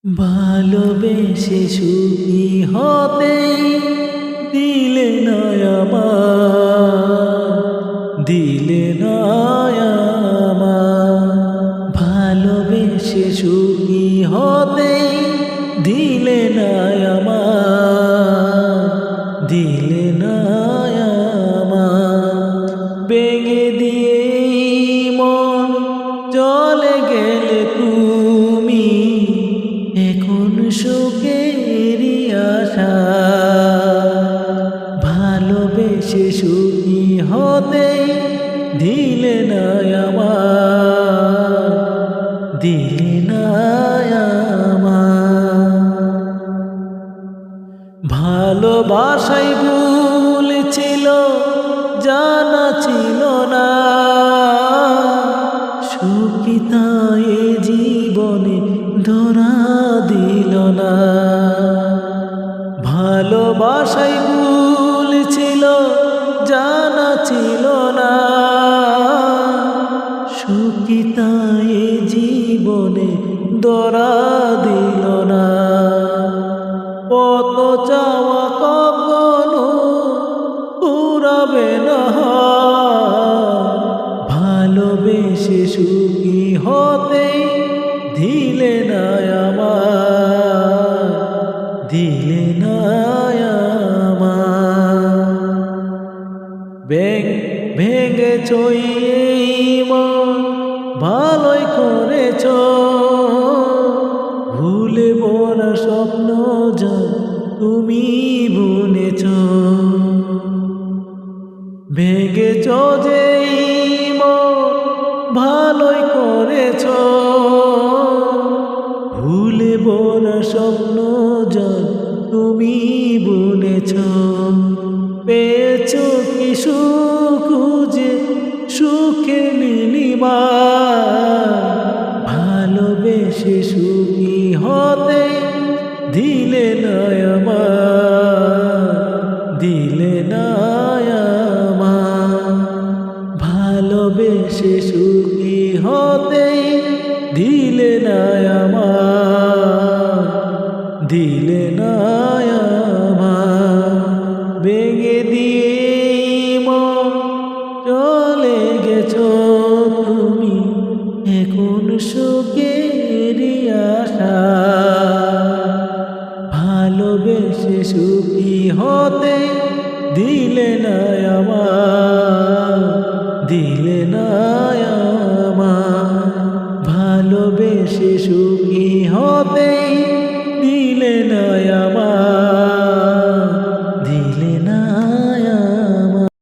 ভালোবেসে সুখী হতে দিলে না আমার, দিলে না আমার। ভালোবেসে সুখী হতে দিলে না আমার, দিলে না আমার। ভেঙে দিয়ে মন চলে গেলে তুমি, এখন সুখেরই আশা। ভালোবেসে সুখী হতে দিলে না আমার, দিলে না আমার। ভালোবাসাই ভুল ছিল, জানা ছিল না, সুখী তাই জীবনে ধরা দিল না। ভালোবাসাই ভুল ছিল, জানা ছিল না, সুখী তাই জীবনে ধরা দিল না। কত চাওয়া কখনো পুরাবে না, ভালোবেসে সুখী হতে দিলে না আমার, দিলে না আমার। ভেঙেছ এই মন ভালোই করেছ, ভুলে বলা স্বপ্ন যা তুমি বুনেছ। ভেঙেছ যে মন ভালোই করেছ, ভুলে বলা স্বপ্ন যা তুমি বুনেছ। পেয়েছ কি সুখ যে সুখে নীলিমা, ভালোবেসে সুখী হতে দিলে না আমার, দিলে না আমার। ভালোবেসে সুখী হতে দিলে না আমার, দিলে না আমার। ভেঙে দিয়ে মন চলে গেছ তুমি, এখন সুখেরই আশা। ভালোবেসে সুখী হতে দিলে না আমার, দিলে না আমার। ভালোবেসে সুখী হতে